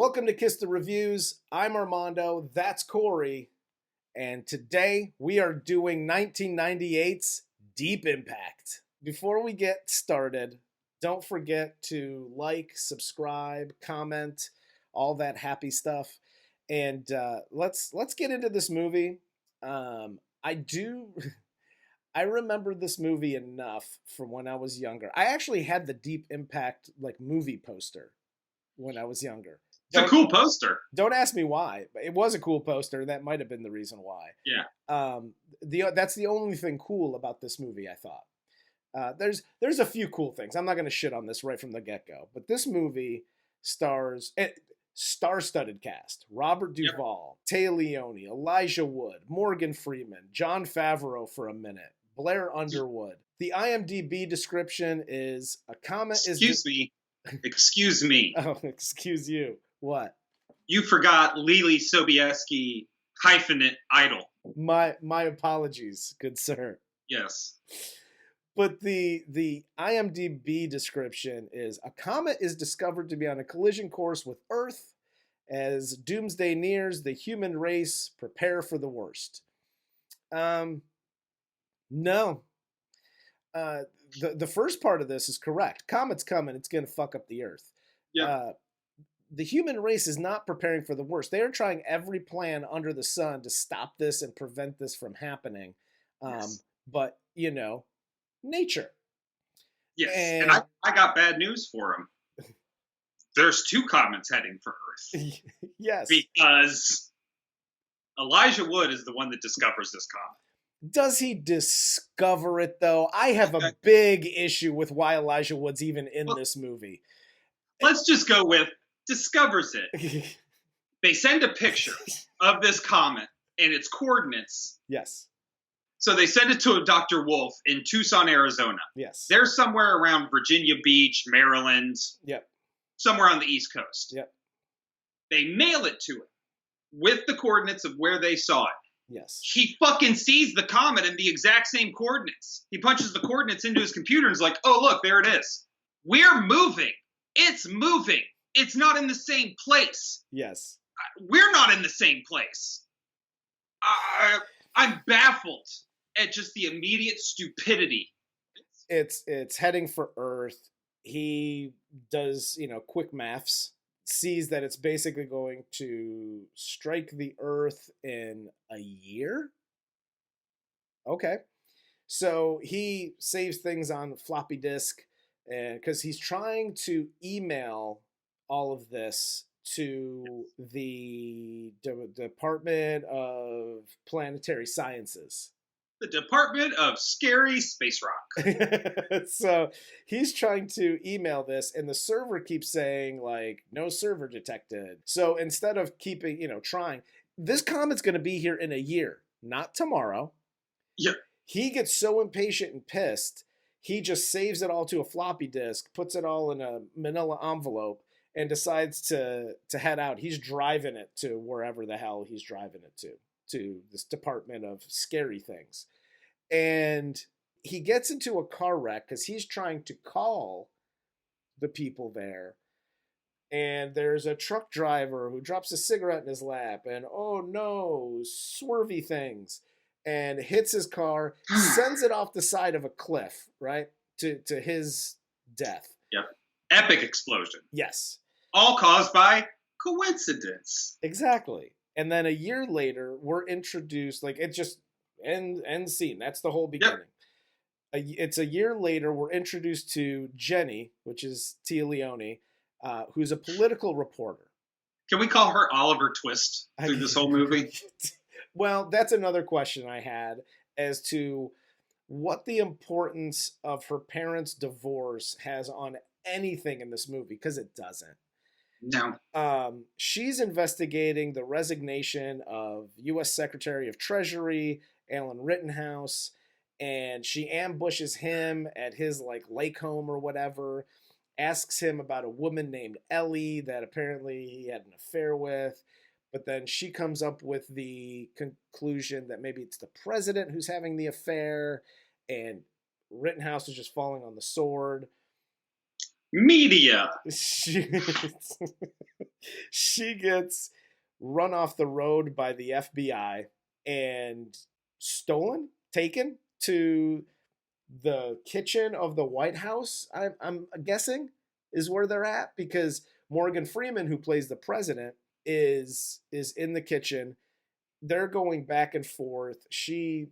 Welcome to Kiss the Reviews. I'm Armando, that's Corey, and today we are doing 1998's Deep Impact. Before we get started, don't forget to like, subscribe, comment, all that happy stuff, and let's get into this movie. I remember this movie enough from when I was younger. I actually had the Deep Impact movie poster when I was younger. It's a cool poster. Don't ask me why. It was a cool poster. That might have been the reason why. Yeah. That's the only thing cool about this movie, I thought. There's a few cool things. I'm not going to shit on this right from the get-go. But this movie stars star-studded cast. Robert Duvall, Téa Leoni, Elijah Wood, Morgan Freeman, Jon Favreau for a minute, Blair Underwood. The IMDb description is a comet Excuse me. Oh, excuse you. What? You forgot Lily Sobieski hyphenate idol. My apologies, good sir. Yes. But the IMDb description is a comet is discovered to be on a collision course with Earth. As doomsday nears, the human race prepare for the worst. No. The first part of this is correct. Comet's coming. It's going to fuck up the Earth. Yeah. The human race is not preparing for the worst. They are trying every plan under the sun to stop this and prevent this from happening. Yes. But, nature. Yes. And I got bad news for him. There's two comets heading for Earth. Yes. Because Elijah Wood is the one that discovers this comet. Does he discover it, though? I have a big issue with why Elijah Wood's even in this movie. Let's just go with discovers it. They send a picture of this comet and its coordinates. Yes. So they send it to Dr. Wolf in Tucson, Arizona. Yes. They're somewhere around Virginia Beach, Maryland. Yep. Somewhere on the East Coast. Yep. They mail it to him with the coordinates of where they saw it. Yes. He fucking sees the comet in the exact same coordinates. He punches the coordinates into his computer and is like, oh, look, there it is. We're moving. It's moving. It's not in the same place. Yes. We're not in the same place. I'm baffled at just the immediate stupidity. It's heading for Earth. He does, quick maths, sees that it's basically going to strike the Earth in a year. Okay. So he saves things on floppy disk because he's trying to email all of this to the Department of Planetary Sciences. The Department of Scary Space Rock. So he's trying to email this, and the server keeps saying, no server detected. So instead of keeping, trying, this comet's going to be here in a year, not tomorrow. Yep. He gets so impatient and pissed, he just saves it all to a floppy disk, puts it all in a manila envelope, and decides to head out. He's driving it to wherever the hell he's driving it to this Department of Scary Things. And he gets into a car wreck because he's trying to call the people there. And there's a truck driver who drops a cigarette in his lap and, oh no, swervy things. And hits his car, sends it off the side of a cliff, right? To his death. Yep. Epic explosion. Yes. All caused by coincidence. Exactly. And then a year later, we're introduced, it just end scene. That's the whole beginning. Yep. It's a year later, we're introduced to Jenny, which is Téa Leoni, who's a political reporter. Can we call her Oliver Twist through this whole movie? Well, that's another question I had as to what the importance of her parents' divorce has on anything in this movie, because it doesn't. No. She's investigating the resignation of U.S. Secretary of Treasury, Alan Rittenhouse, and she ambushes him at his lake home or whatever, asks him about a woman named Ellie that apparently he had an affair with, but then she comes up with the conclusion that maybe it's the president who's having the affair, and Rittenhouse is just falling on the sword. Media. She gets run off the road by the FBI and taken to the kitchen of the White House. I'm guessing is where they're at, because Morgan Freeman, who plays the president, is in the kitchen. They're going back and forth. She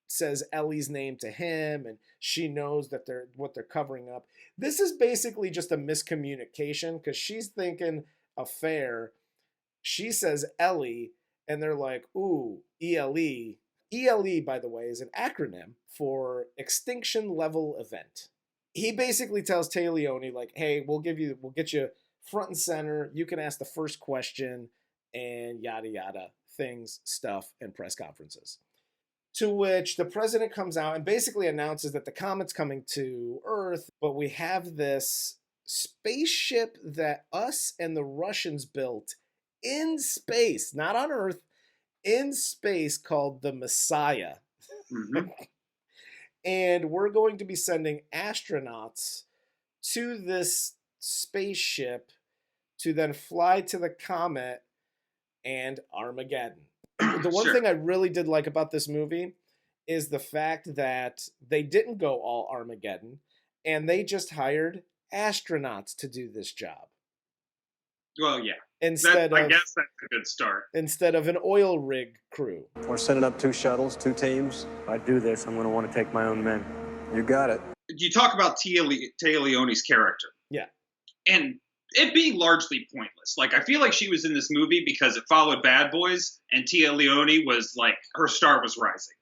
says Ellie's name to him, and she knows that they're covering up. This is basically just a miscommunication, because she's thinking affair. She says Ellie, and they're like, ooh, ELE. ELE, by the way, is an acronym for Extinction Level Event. He basically tells Téa Leoni, like, hey, we'll get you front and center. You can ask the first question, and yada yada, things, stuff, and press conferences. To which the president comes out and basically announces that the comet's coming to Earth, but we have this spaceship that us and the Russians built in space, not on Earth, in space, called the Messiah. Mm-hmm. And we're going to be sending astronauts to this spaceship to then fly to the comet and Armageddon. The one thing I really did like about this movie is the fact that they didn't go all Armageddon, and they just hired astronauts to do this job. Well, yeah. I guess that's a good start. Instead of an oil rig crew. We're sending up 2 shuttles, 2 teams. If I do this, I'm going to want to take my own men. You got it. You talk about Téa Leoni's character. Yeah. And it being largely pointless. Like, I feel like she was in this movie because it followed Bad Boys, and Téa Leoni was like, her star was rising.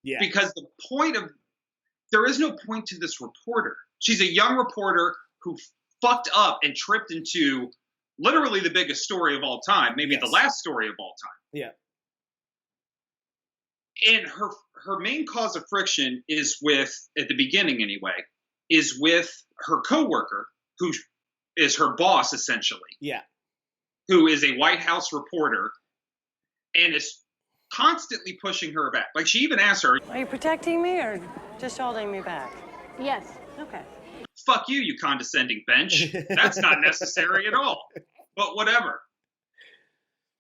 Yeah. Because there is no point to this reporter. She's a young reporter who fucked up and tripped into literally the biggest story of all time, maybe the last story of all time. Yeah. And her main cause of friction is with, at the beginning anyway, is with her coworker, who is her boss, essentially. Yeah. Who is a White House reporter and is constantly pushing her back. Like, she even asked her, are you protecting me or just holding me back? Yes. Okay. Fuck you, you condescending bench. That's not necessary at all. But whatever.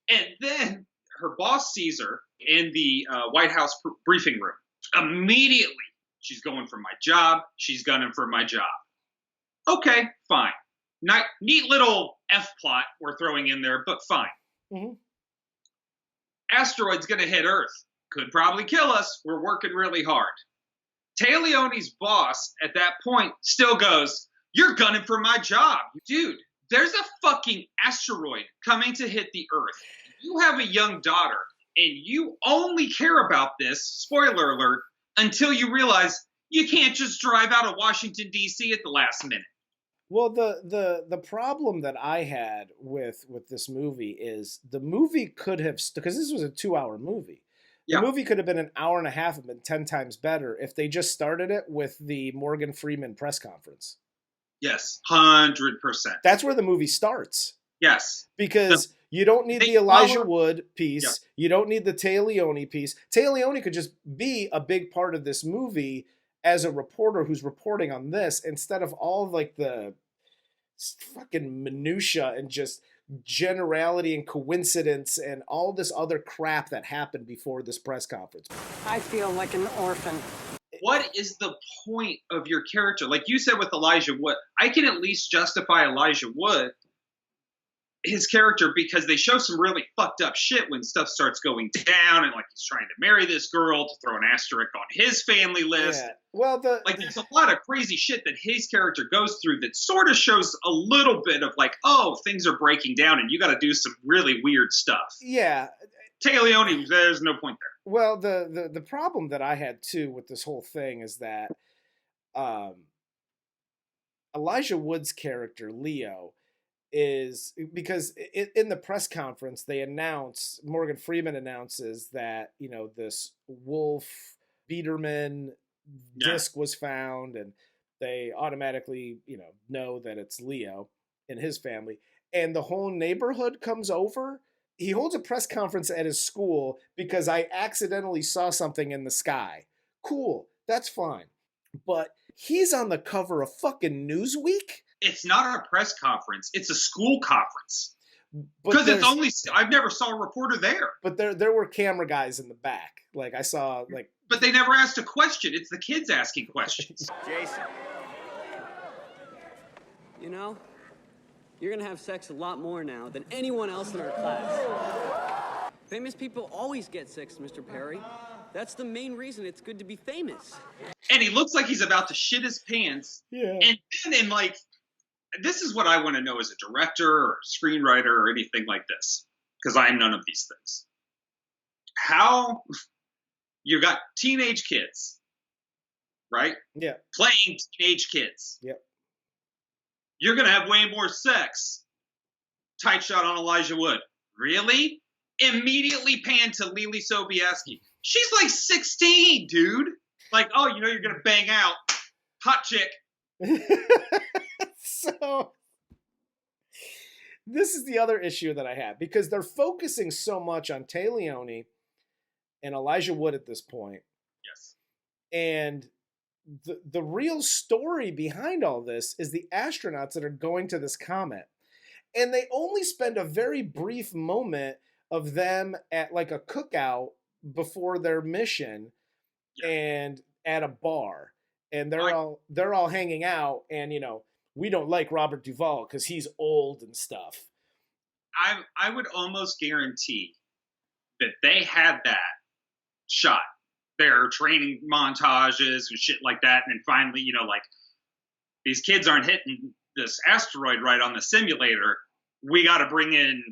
And then her boss sees her in the White House briefing room. Immediately, she's going for my job. She's gunning for my job. Okay, fine. Neat little F-plot we're throwing in there, but fine. Mm-hmm. Asteroid's going to hit Earth. Could probably kill us. We're working really hard. Téa Leoni's boss, at that point, still goes, you're gunning for my job. Dude, there's a fucking asteroid coming to hit the Earth. You have a young daughter, and you only care about this, spoiler alert, until you realize you can't just drive out of Washington, D.C. at the last minute. Well, the problem that I had with this movie is the movie could have, because this was a 2-hour movie. The movie could have been an hour and a half and been 10 times better if they just started it with the Morgan Freeman press conference. Yes, 100%. That's where the movie starts. Yes. Because you don't need the Elijah Wood piece. Yeah. You don't need the Téa Leoni piece. Téa Leoni could just be a big part of this movie as a reporter who's reporting on this, instead of all of like the fucking minutia and just generality and coincidence and all this other crap that happened before this press conference. I feel like an orphan. What is the point of your character? Like you said with Elijah Wood, I can at least justify Elijah Wood, his character, because they show some really fucked up shit when stuff starts going down, and like he's trying to marry this girl to throw an asterisk on his family list. Yeah. Well, there's a lot of crazy shit that his character goes through that sort of shows a little bit of like, oh, things are breaking down and you got to do some really weird stuff. Yeah. Téa Leoni, there's no point there. Well, the problem that I had too with this whole thing is that Elijah Wood's character, Leo, is because in the press conference Morgan Freeman announces that, you know, this Wolf Biederman disc was found, and they automatically, you know that it's Leo and his family, and the whole neighborhood comes over. He holds a press conference at his school because I accidentally saw something in the sky. Cool, that's fine. But he's on the cover of fucking Newsweek? it's not a press conference. It's a school conference. But Because it's there's- only, I've never saw a reporter there. But there were camera guys in the back. Like I saw, like But they never asked a question. It's the kids asking questions. Jason. You know, you're gonna have sex a lot more now than anyone else in our class. Famous people always get sex, Mr. Perry. That's the main reason it's good to be famous. And he looks like he's about to shit his pants. yeah. And then, like, this is what I want to know as a director or screenwriter or anything like this, because I'm none of these things. How you got teenage kids, right? Yeah. Playing teenage kids. Yep. You're going to have way more sex. Tight shot on Elijah Wood. Really? Immediately pan to Lily Sobieski. She's like 16, dude. Like, oh, you know you're going to bang out. Hot chick. So this is the other issue that I have, because they're focusing so much on Téa Leoni and Elijah Wood at this point. Yes. And the real story behind all this is the astronauts that are going to this comet. And they only spend a very brief moment of them at like a cookout before their mission and at a bar. And they're all hanging out, and we don't like Robert Duvall because he's old and stuff. I would almost guarantee that they had that shot. Their training montages and shit like that, and then finally, like, these kids aren't hitting this asteroid right on the simulator. We got to bring in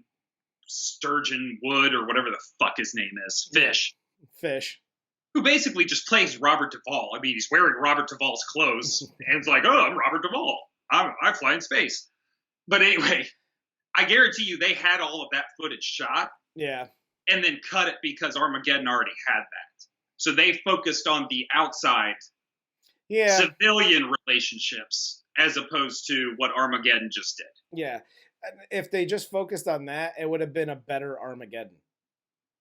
Sturgeon Wood or whatever the fuck his name is, Fish, who basically just plays Robert Duvall. I mean, he's wearing Robert Duvall's clothes, and it's like, oh, I'm Robert Duvall. I fly in space. But anyway, I guarantee you they had all of that footage shot. Yeah. And then cut it because Armageddon already had that. So they focused on the outside civilian relationships as opposed to what Armageddon just did. Yeah. If they just focused on that, it would have been a better Armageddon.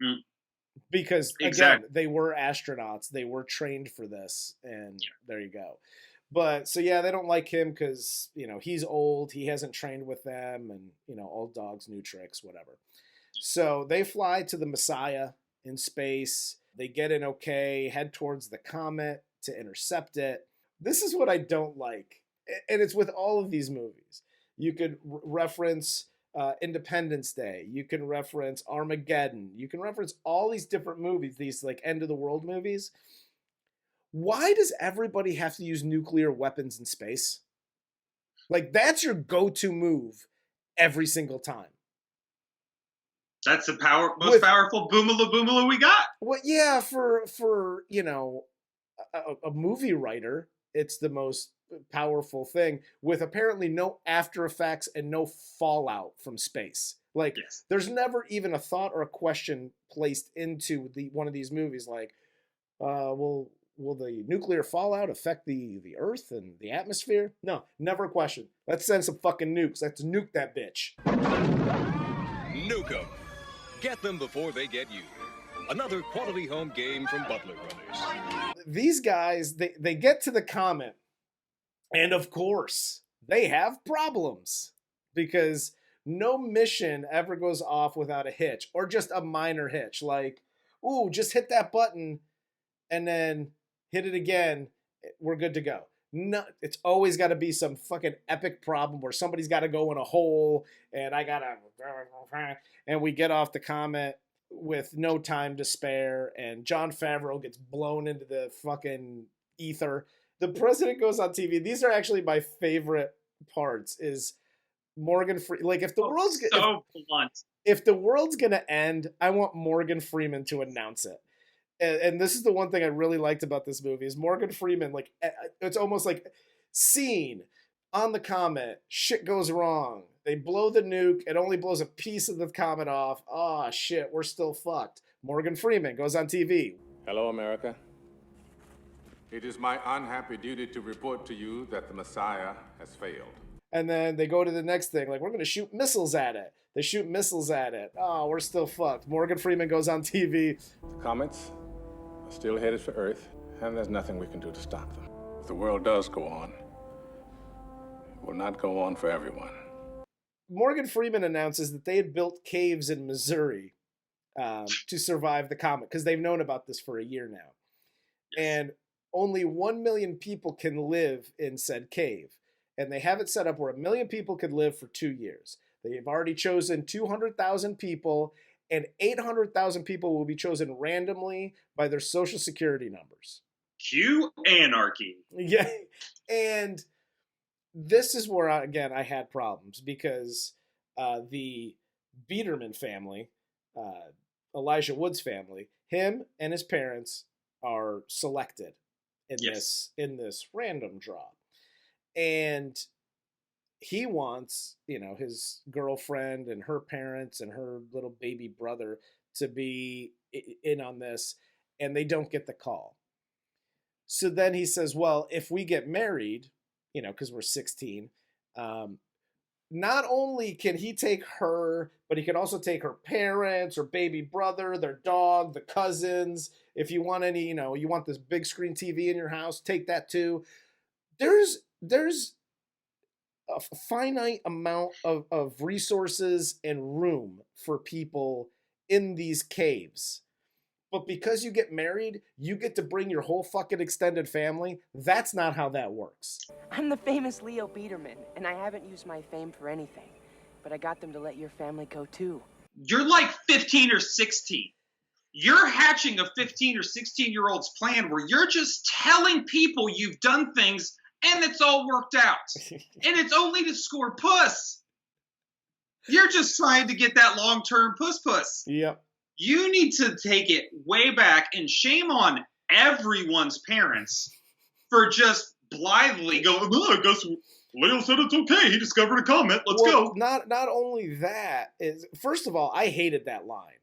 Mm. Because, again, they were astronauts. They were trained for this. And there you go. But, so yeah, they don't like him because, he's old. He hasn't trained with them. And, old dogs, new tricks, whatever. So they fly to the Messiah in space. They get in okay, head towards the comet to intercept it. This is what I don't like. And it's with all of these movies. You could reference Independence Day. You can reference Armageddon. You can reference all these different movies, these like end of the world movies. Why does everybody have to use nuclear weapons in space? Like, that's your go-to move every single time. That's the most powerful boomala we got. Well, yeah, for a movie writer, it's the most powerful thing, with apparently no after effects and no fallout from space. Like, there's never even a thought or a question placed into one of these movies like, will the nuclear fallout affect the Earth and the atmosphere? No, never a question. Let's send some fucking nukes. Let's nuke that bitch. Nuke 'em. Get them before they get you. Another quality home game from Butler Brothers. These guys, they get to the comet, and of course, they have problems because no mission ever goes off without a hitch, or just a minor hitch. Like, ooh, just hit that button and then hit it again. We're good to go. No, it's always got to be some fucking epic problem where somebody's got to go in a hole and and we get off the comet with no time to spare, and Jon Favreau gets blown into the fucking ether. The president goes on TV. These are actually my favorite parts. Is Morgan Freeman, like, if the world's so blunt. If the world's gonna end, I want Morgan Freeman to announce it. And this is the one thing I really liked about this movie is Morgan Freeman, like, it's almost like scene on the comet, shit goes wrong. They blow the nuke. It only blows a piece of the comet off. Oh, shit, we're still fucked. Morgan Freeman goes on TV. Hello, America. It is my unhappy duty to report to you that the Messiah has failed. And then they go to the next thing, like, we're going to shoot missiles at it. They shoot missiles at it. Oh, we're still fucked. Morgan Freeman goes on TV. The comets are still headed for Earth, and there's nothing we can do to stop them. If the world does go on, will not go on for everyone. Morgan Freeman announces that they had built caves in Missouri to survive the comet because they've known about this for a year now. And only 1 million people can live in said cave. And they have it set up where 1 million people could live for 2 years. They've already chosen 200,000 people, and 800,000 people will be chosen randomly by their social security numbers. Cue anarchy. Yeah. And this is where, I had problems because the Biederman family, Elijah Wood's family, him and his parents are selected in this random draw. And he wants, his girlfriend and her parents and her little baby brother to be in on this, and they don't get the call. So then he says, well, if we get married, because we're 16, not only can he take her, but he can also take her parents, her baby brother, their dog, the cousins. If you want any, you want this big screen TV in your house, take that too. There's a finite amount of resources and room for people in these caves. But because you get married, you get to bring your whole fucking extended family. That's not how that works. I'm the famous Leo Biederman, and I haven't used my fame for anything. But I got them to let your family go too. You're like 15 or 16. You're hatching a 15 or 16-year-old's plan where you're just telling people you've done things and it's all worked out. And it's only to score puss. You're just trying to get that long-term puss. Yep. You need to take it way back, and shame on everyone's parents for just blithely going, I guess Leo said it's okay. He discovered a comet. Let's go. Not only that, first of all, I hated that line.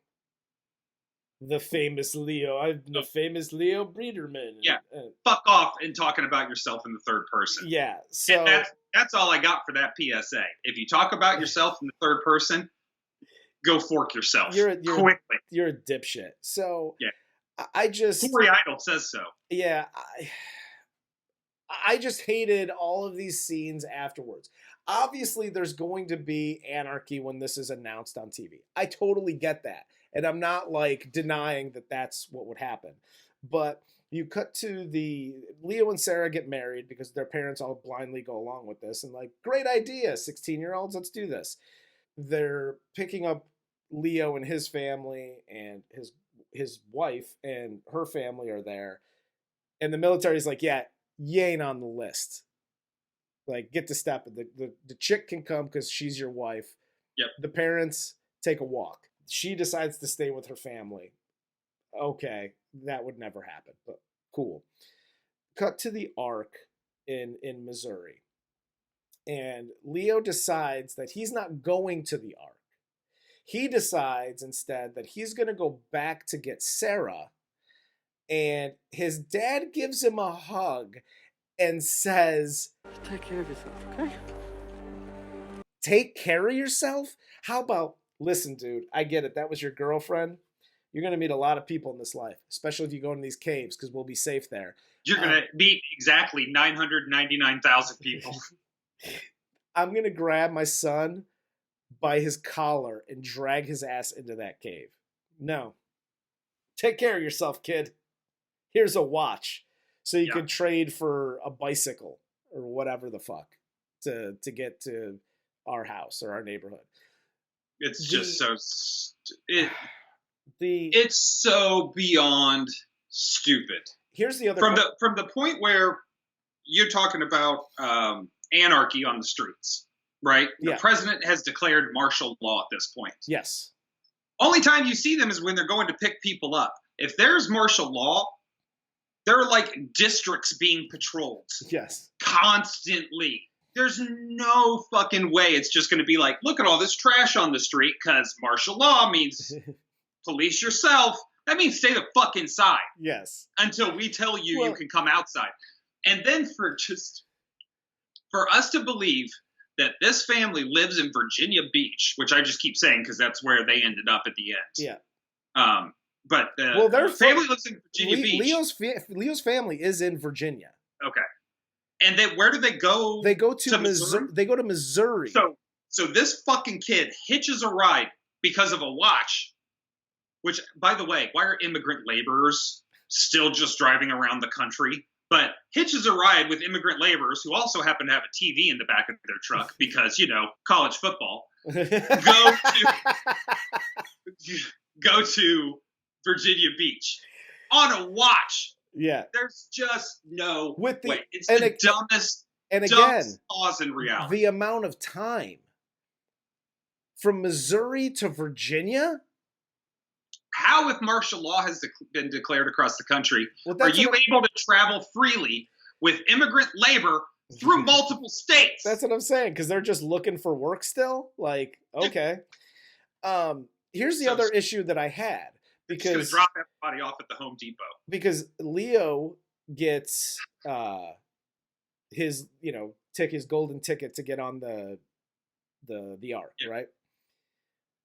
The famous Leo Biederman. Yeah. Fuck off and talking about yourself in the third person. Yeah. So that's all I got for that PSA. If you talk about yourself in the third person, go fork yourself quickly. You're a dipshit. So yeah. I just Corey Idol says so. Yeah. I just hated all of these scenes afterwards. Obviously, there's going to be anarchy when this is announced on TV. I totally get that. And I'm not denying that that's what would happen. But you cut to Leo and Sarah get married because their parents all blindly go along with this. And great idea, 16-year-olds, let's do this. They're picking up Leo and his family, and his wife and her family are there. And the military's like, yeah, you ain't on the list. Get to step. The chick can come because she's your wife. Yep. The parents take a walk. She decides to stay with her family. Okay, that would never happen, but cool. Cut to the Ark in Missouri. And Leo decides that he's not going to the Ark. He decides instead that he's going to go back to get Sarah. And his dad gives him a hug and says, Take care of yourself, okay? Take care of yourself? How about, listen, dude, I get it. That was your girlfriend. You're going to meet a lot of people in this life, especially if you go in these caves because we'll be safe there. You're going to meet exactly 999,000 people. I'm going to grab my son by his collar and drag his ass into that cave. No. Take care of yourself, kid. Here's a watch. So you could trade for a bicycle or whatever the fuck to get to our house or our neighborhood. It's just so... it's so beyond stupid. Here's the other... From the point where you're talking about anarchy on the streets, right? The president has declared martial law at this point. Yes. Only time you see them is when they're going to pick people up. If there's martial law, there are districts being patrolled. Yes. Constantly. There's no fucking way it's just going to be look at all this trash on the street because martial law means police yourself. That means stay the fuck inside. Yes. Until we tell you you can come outside. And then for us to believe that this family lives in Virginia Beach, which I just keep saying because that's where they ended up at the end. Yeah. But their family lives in Virginia Beach. Leo's family is in Virginia. Okay. And then where do they go? They go to Missouri? Missouri. They go to Missouri. So this fucking kid hitches a ride because of a watch. Which, by the way, why are immigrant laborers still just driving around the country? But hitches a ride with immigrant laborers who also happen to have a TV in the back of their truck because, college football. Go to Virginia Beach on a watch. Yeah. There's just no way. It's and the dumbest pause in reality. The amount of time from Missouri to Virginia. How, if martial law has been declared across the country, are you able to travel freely with immigrant labor through multiple states? That's what I'm saying, because they're just looking for work still. Like, okay. Here's the other issue that I had. Because going to drop everybody off at the Home Depot. Because Leo gets his golden ticket to get on the ark, right?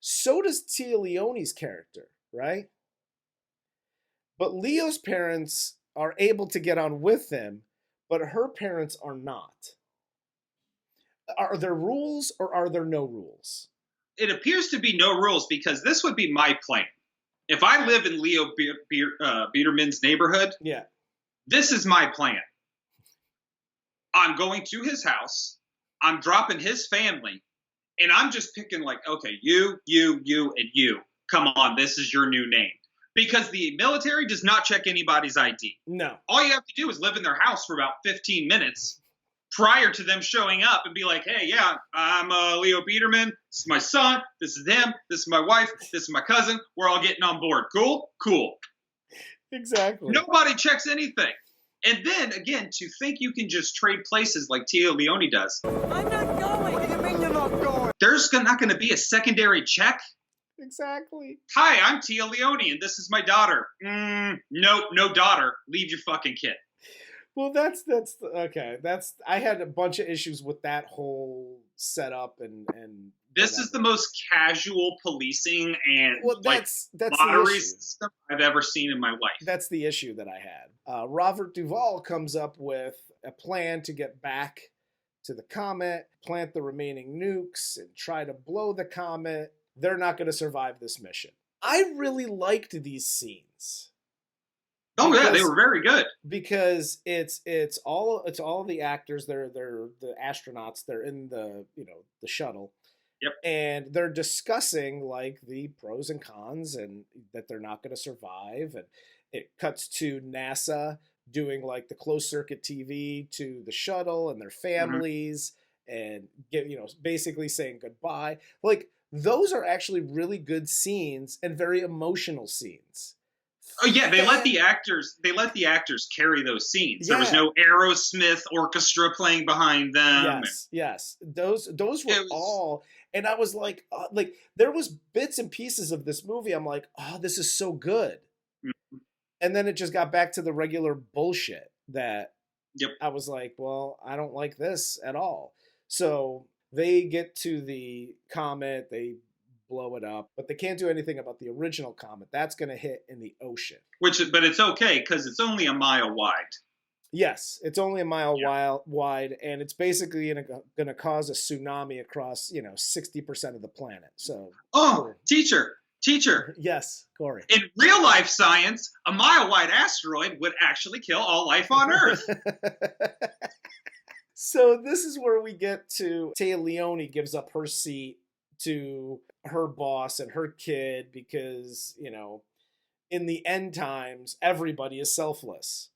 So does Téa Leoni's character, right? But Leo's parents are able to get on with him, but her parents are not. Are there rules or are there no rules? It appears to be no rules, because this would be my plan. If I live in Leo Biederman's neighborhood, this is my plan. I'm going to his house. I'm dropping his family. And I'm just picking okay, you, and you. Come on, this is your new name. Because the military does not check anybody's ID. No. All you have to do is live in their house for about 15 minutes prior to them showing up and be like, hey, yeah, I'm Leo Biederman. This is my son. This is him. This is my wife. This is my cousin. We're all getting on board. Cool? Cool. Exactly. Nobody checks anything. And then, again, to think you can just trade places like Téa Leoni does. I'm not going. What do you mean you're not going? There's not going to be a secondary check. Exactly. Hi, I'm Téa Leoni, and this is my daughter. No daughter. Leave your fucking kid. Well, that's okay. I had a bunch of issues with that whole setup and this is the most casual policing and that's lottery system I've ever seen in my life. That's the issue that I had. Robert Duvall comes up with a plan to get back to the comet, plant the remaining nukes, and try to blow the comet. They're not going to survive this mission. I really liked these scenes. Oh yeah, they were very good. Because it's all the actors. They're the astronauts. They're in the shuttle. Yep. And they're discussing the pros and cons and that they're not going to survive. And it cuts to NASA doing the closed circuit TV to the shuttle and their families and basically saying goodbye. Those are actually really good scenes and very emotional scenes. Oh yeah, they let the actors carry those scenes. Yeah. There was no Aerosmith orchestra playing behind them. Yes. Those were all, and I was there was bits and pieces of this movie. I'm like, oh, this is so good. Mm-hmm. And then it just got back to the regular bullshit that I was like, well, I don't like this at all. So they get to the comet, they blow it up, but they can't do anything about the original comet. That's going to hit in the ocean. But it's okay because it's only a mile wide. Yes, it's only a mile wide, and it's basically going to cause a tsunami across 60% of the planet. So, teacher. Yes, Corey. In real life science, a mile wide asteroid would actually kill all life on Earth. So this is where we get to Téa Leoni gives up her seat to her boss and her kid because, in the end times, everybody is selfless.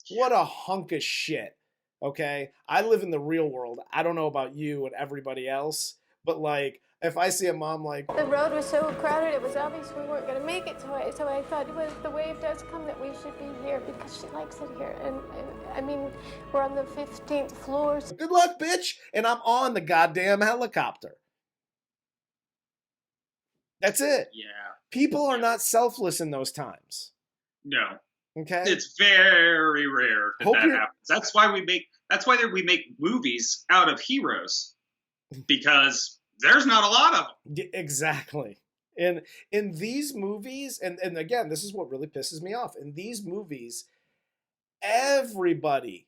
What a hunk of shit, okay? I live in the real world. I don't know about you and everybody else, but if I see a mom The road was so crowded, it was obvious we weren't going to make it, so I thought the wave does come that we should be here because she likes it here. And I mean, we're on the 15th floor. So good luck, bitch! And I'm on the goddamn helicopter. That's it. Yeah. People are not selfless in those times. No. Okay. It's very rare that happens. That's why we make movies out of heroes, because there's not a lot of them. Exactly. And in these movies, and again, this is what really pisses me off. In these movies, everybody,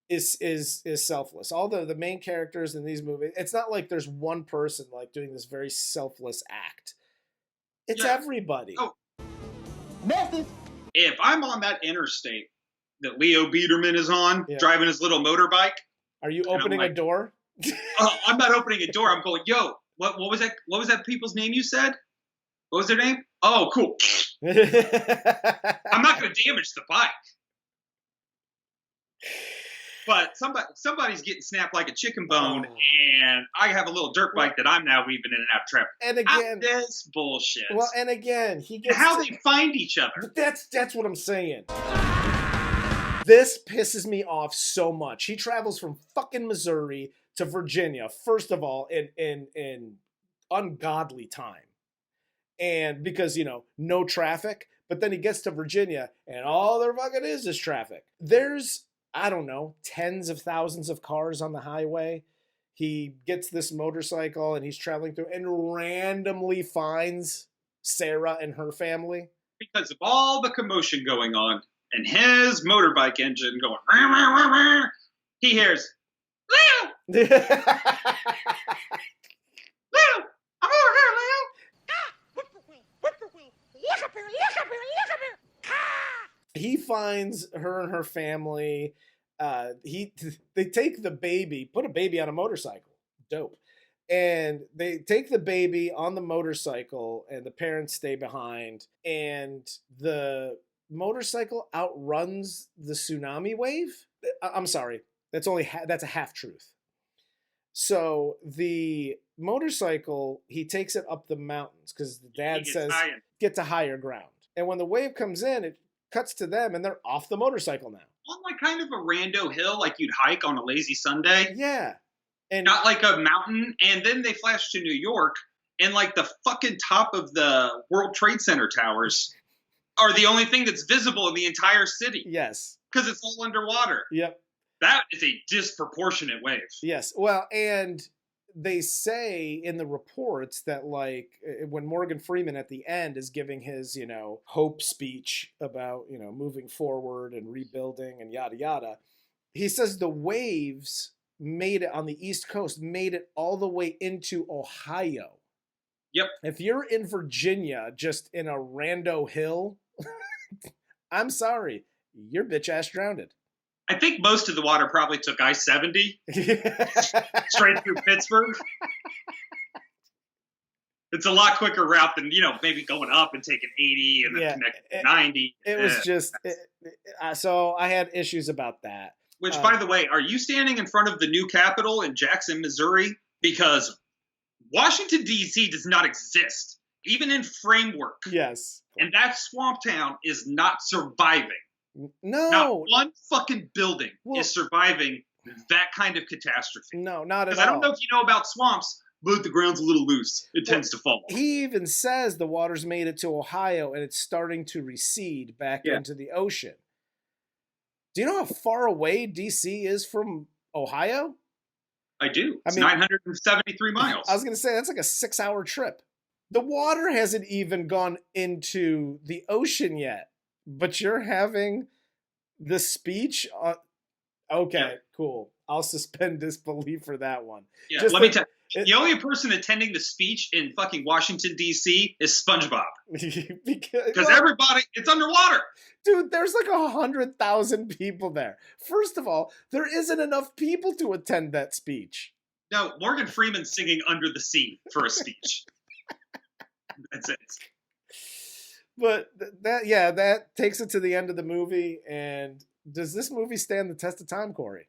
is selfless. All the main characters in these movies, it's not like there's one person like doing this very selfless act. It's everybody. Oh. Method. If I'm on that interstate that Leo Biederman is on, driving his little motorbike. Are you opening a door? I'm not opening a door. I'm going, yo, what was that? What was that people's name you said? What was their name? Oh, cool. I'm not going to damage the bike. But somebody's getting snapped like a chicken bone, and I have a little dirt bike that I'm now weaving in and out of traffic. And again, this bullshit. Well, and again, he gets how they find each other. That's what I'm saying. This pisses me off so much. He travels from fucking Missouri to Virginia, first of all, in ungodly time. And because, no traffic, but then he gets to Virginia and all there fucking is traffic. There's, I don't know, tens of thousands of cars on the highway. He gets this motorcycle and he's traveling through and randomly finds Sarah and her family. Because of all the commotion going on and his motorbike engine going, rah, rah, rah, rah, he hears, Leo! Leo! I'm over here, Leo! Whippoorwill! Look up here! Look up here! Look up here! Ah! He finds her and her family. They take the baby, put a baby on a motorcycle. Dope. And they take the baby on the motorcycle and the parents stay behind. And the motorcycle outruns the tsunami wave. I'm sorry. That's a half truth. So the motorcycle, he takes it up the mountains because the dad says, get to higher ground. And when the wave comes in, it cuts to them and they're off the motorcycle now. On like kind of a rando hill like you'd hike on a lazy Sunday. Yeah. And not like a mountain. And then they flash to New York and like the fucking top of the World Trade Center towers are the only thing that's visible in the entire city. Yes. Because it's all underwater. Yep. That is a disproportionate wave. Yes. Well, and they say in the reports that like when Morgan Freeman at the end is giving his, hope speech about, moving forward and rebuilding and yada, yada, he says the waves made it on the East Coast, made it all the way into Ohio. Yep. If you're in Virginia, just in a rando hill, I'm sorry, you're bitch ass drowned. I think most of the water probably took I-70 straight through Pittsburgh. It's a lot quicker route than, maybe going up and taking 80 and then connecting 90. It was just, so I had issues about that. Which, by the way, are you standing in front of the new Capitol in Jackson, Missouri? Because Washington, D.C. does not exist, even in framework. Yes. And that swamp town is not surviving. No. Not one fucking building is surviving that kind of catastrophe. No, not at all. Because I don't know if you know about swamps, but the ground's a little loose. It tends to fall. He even says the water's made it to Ohio and it's starting to recede back into the ocean. Do you know how far away D.C. is from Ohio? I do. It's 973 miles. I was going to say, that's like a 6-hour trip. The water hasn't even gone into the ocean yet. But you're having the speech on... Okay, cool. I'll suspend disbelief for that one. Yeah, let me tell you. The only person attending the speech in fucking Washington, D.C. is SpongeBob. Because everybody... It's underwater. Dude, there's like 100,000 people there. First of all, there isn't enough people to attend that speech. No, Morgan Freeman's singing Under the Sea for a speech. That's it. But that takes it to the end of the movie. And does this movie stand the test of time, Corey?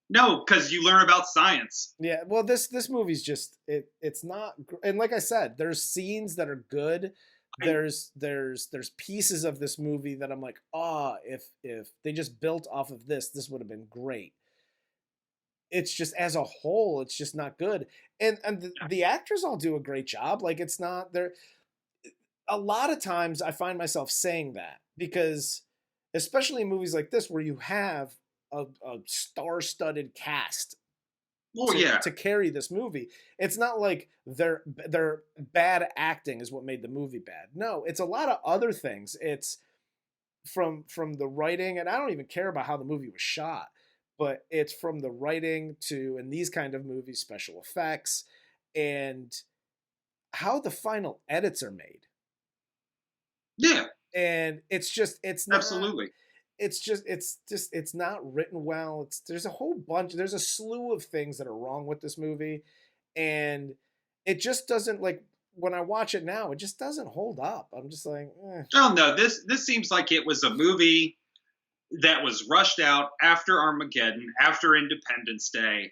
No, because you learn about science. Yeah, well, this movie's just it's not. And like I said, there's scenes that are good. There's pieces of this movie that I'm like, if they just built off of this would have been great. It's just as a whole, it's just not good. And the actors all do a great job. Like it's not there. A lot of times I find myself saying that because, especially in movies like this where you have a star-studded cast to carry this movie, it's not like their bad acting is what made the movie bad. No, it's a lot of other things. It's from the writing, and I don't even care about how the movie was shot, but it's from the writing to, in these kind of movies, special effects and how the final edits are made. Yeah. And it's not, Absolutely. it's not written well. There's a slew of things that are wrong with this movie, and it just doesn't, like, when I watch it now, it just doesn't hold up. I'm just like, eh. Oh no, this seems like it was a movie that was rushed out after Armageddon, after Independence Day,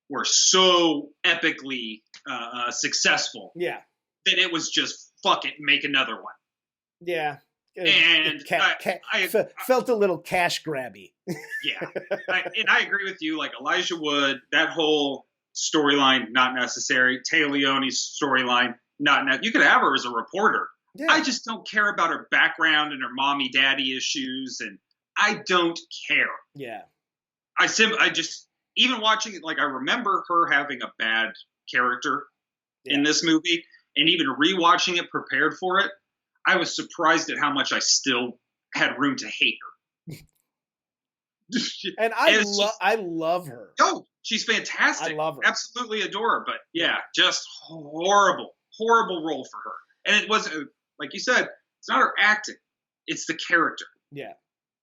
were so epically successful. Yeah. That it was just, fuck it, make another one. Yeah. And I felt a little cash grabby. Yeah. And I agree with you. Like, Elijah Wood, that whole storyline, not necessary. Téa Leoni's storyline, not necessary. You could have her as a reporter. Yeah. I just don't care about her background and her mommy daddy issues, and I don't care. Yeah. I just, even watching it, like, I remember her having a bad character in this movie, and even rewatching it prepared for it, I was surprised at how much I still had room to hate her. And I love her. Oh, she's fantastic. I love her. Absolutely adore her. But yeah, just horrible role for her. And it wasn't, like you said, it's not her acting. It's the character. Yeah.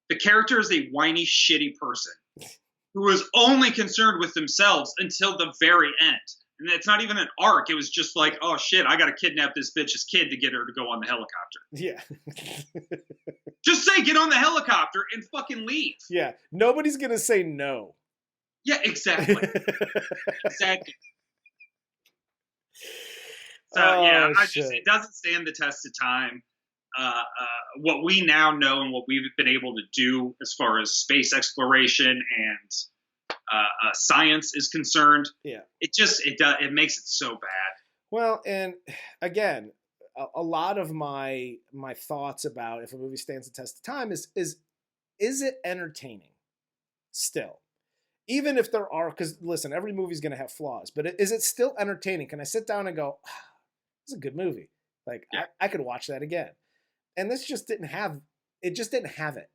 The character is a whiny, shitty person who is only concerned with themselves until the very end. And it's not even an arc. It was just like, oh shit, I got to kidnap this bitch's kid to get her to go on the helicopter. Yeah. Just say get on the helicopter and fucking leave. Yeah. Nobody's going to say no. Yeah, exactly. Exactly. So yeah, it doesn't stand the test of time. What we now know and what we've been able to do as far as space exploration and science is concerned, it makes it so bad. Well, and again, a lot of my thoughts about if a movie stands the test of time is it entertaining still? Even if there are, because listen, every movie's going to have flaws, but is it still entertaining? Can I sit down and go, this is a good movie. Like, I could watch that again. And this just didn't have it.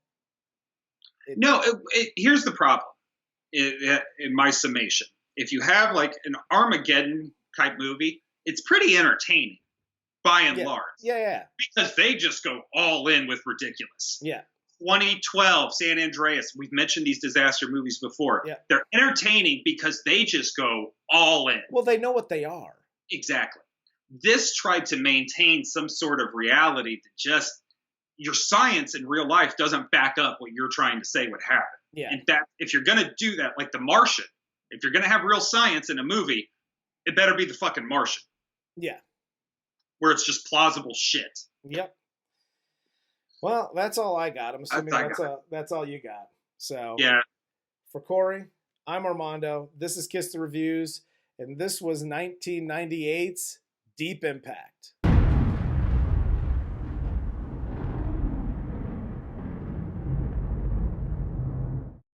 Here's the problem in my summation. If you have like an Armageddon type movie, it's pretty entertaining by and large. Yeah. Because they just go all in with ridiculous. Yeah. 2012, San Andreas. We've mentioned these disaster movies before. Yeah. They're entertaining because they just go all in. Well, they know what they are. Exactly. This tried to maintain some sort of reality that just your science in real life doesn't back up what you're trying to say would happen. Yeah. In fact, if you're going to do that, like The Martian, if you're going to have real science in a movie, it better be The fucking Martian. Yeah. Where it's just plausible shit. Yep. Well, that's all I got. I'm assuming that's all you got. So yeah. For Corey, I'm Armando. This is Kiss the Reviews, and this was 1998's Deep Impact.